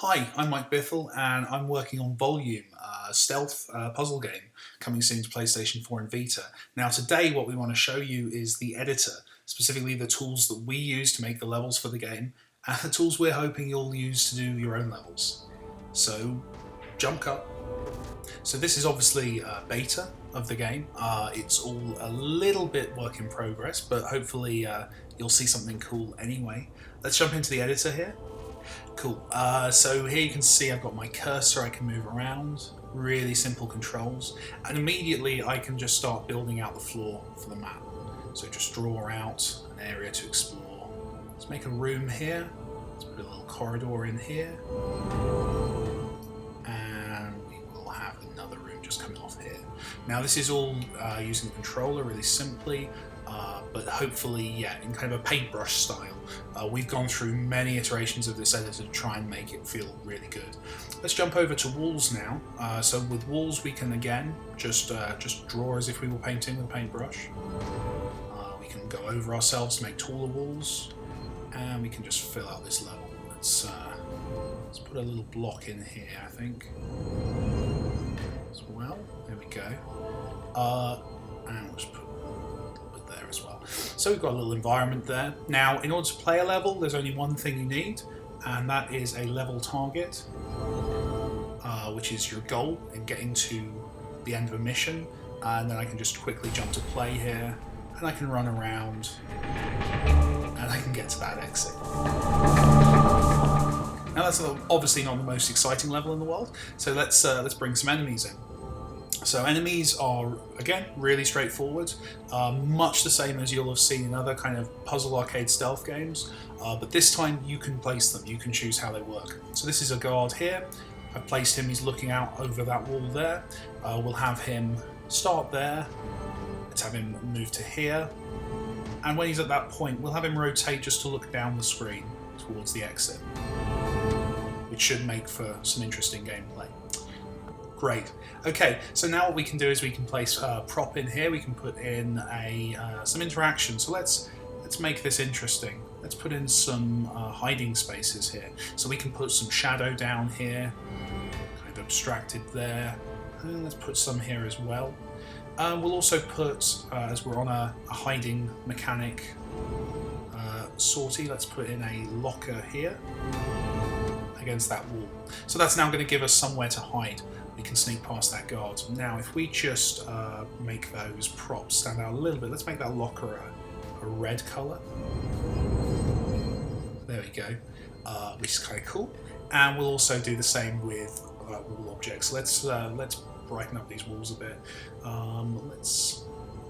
Hi, I'm Mike Biffle, and I'm working on Volume, a stealth puzzle game coming soon to PlayStation 4 and Vita. Now today what we want to show you is the editor, specifically the tools that we use to make the levels for the game, and the tools we're hoping you'll use to do your own levels. So, jump cut. So this is obviously a beta of the game. It's all a little bit work in progress, but hopefully you'll see something cool anyway. Let's jump into the editor here. Cool. So here you can see I've got my cursor, I can move around, really simple controls, and immediately I can just start building out the floor for the map. So just draw out an area to explore. Let's make a room here, let's put a little corridor in here, and we will have another room just coming off here. Now this is all using the controller really simply. But hopefully, yeah, in kind of a paintbrush style. We've gone through many iterations of this editor to try and make it feel really good. Let's jump over to walls now. So with walls we can again just draw as if we were painting with a paintbrush. We can go over ourselves to make taller walls, and we can just fill out this level. Let's put a little block in here, I think, as well. There we go. And we'll just put there as well. So we've got a little environment there. Now, in order to play a level, there's only one thing you need, and that is a level target, which is your goal in getting to the end of a mission. And then I can just quickly jump to play here, and I can run around, and I can get to that exit. Now that's obviously not the most exciting level in the world, so let's bring some enemies in. So enemies are, again, really straightforward, much the same as you'll have seen in other kind of puzzle arcade stealth games, but this time you can place them, you can choose how they work. So this is a guard here, I've placed him, he's looking out over that wall there. We'll have him start there, let's have him move to here, and when he's at that point we'll have him rotate just to look down the screen towards the exit, which should make for some interesting gameplay. Great. Okay, so now what we can do is we can place a prop in here. We can put in some interaction. So let's make this interesting. Let's put in some hiding spaces here. So we can put some shadow down here, kind of abstracted there. And let's put some here as well. We'll also put, as we're on a hiding mechanic sortie, let's put in a locker here against that wall. So that's now going to give us somewhere to hide. We can sneak past that guard. Now if we just make those props stand out a little bit, let's make that locker a red colour. There we go, which is kind of cool. And we'll also do the same with wall objects. Let's brighten up these walls a bit. Let's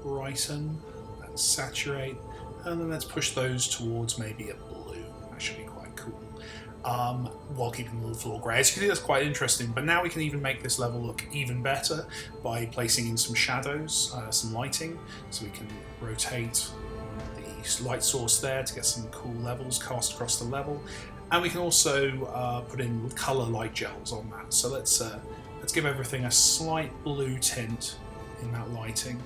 brighten, let's saturate, and then let's push those towards maybe a blue. That should be quite cool. While keeping the floor grey. As you can see, that's quite interesting, but now we can even make this level look even better by placing in some shadows, some lighting, so we can rotate the light source there to get some cool levels cast across the level, and we can also put in colour light gels on that. So let's give everything a slight blue tint in that lighting.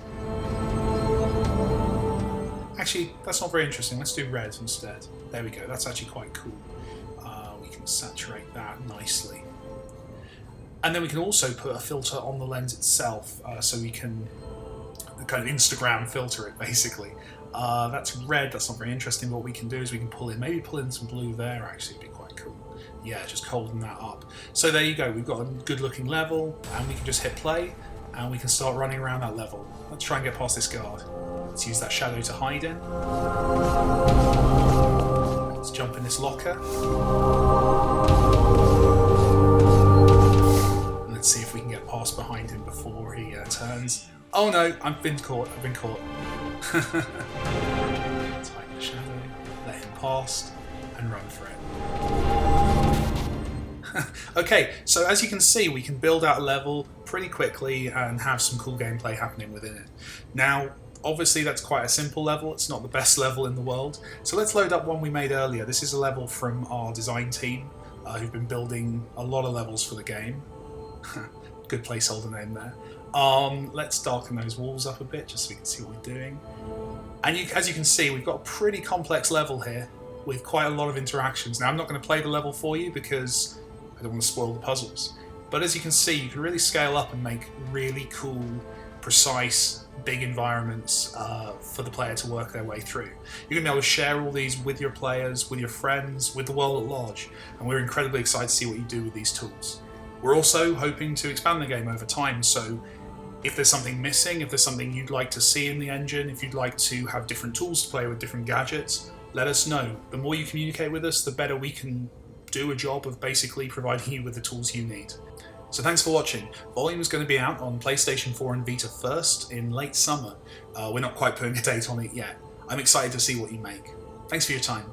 Actually, that's not very interesting. Let's do red instead. There we go. That's actually quite cool. Saturate that nicely, and then we can also put a filter on the lens itself, so we can kind of Instagram filter it basically. That's red, that's not very interesting. What we can do is we can pull in some blue there. Actually, it'd be quite cool. Yeah, just holding that up. So there you go, we've got a good looking level, and we can just hit play and we can start running around that level. Let's try and get past this guard. Let's use that shadow to hide in. Let's jump in this locker. Let's see if we can get past behind him before he turns. Oh no, I've been caught. Let's hide the shadow, let him pass, and run for it. Okay, so as you can see, we can build out a level pretty quickly and have some cool gameplay happening within it. Now, obviously that's quite a simple level, it's not the best level in the world, so let's load up one we made earlier. This is a level from our design team, who've been building a lot of levels for the game. Good placeholder name there. Let's darken those walls up a bit just so we can see what we're doing. And as you can see, we've got a pretty complex level here with quite a lot of interactions. Now I'm not going to play the level for you because I don't want to spoil the puzzles. But as you can see, you can really scale up and make really cool, precise, big environments for the player to work their way through. You're going to be able to share all these with your players, with your friends, with the world at large, and we're incredibly excited to see what you do with these tools. We're also hoping to expand the game over time, so if there's something missing, if there's something you'd like to see in the engine, if you'd like to have different tools to play with, different gadgets, let us know. The more you communicate with us, the better we can do a job of basically providing you with the tools you need. So thanks for watching. Volume is going to be out on PlayStation 4 and Vita first in late summer. We're not quite putting a date on it yet. I'm excited to see what you make. Thanks for your time.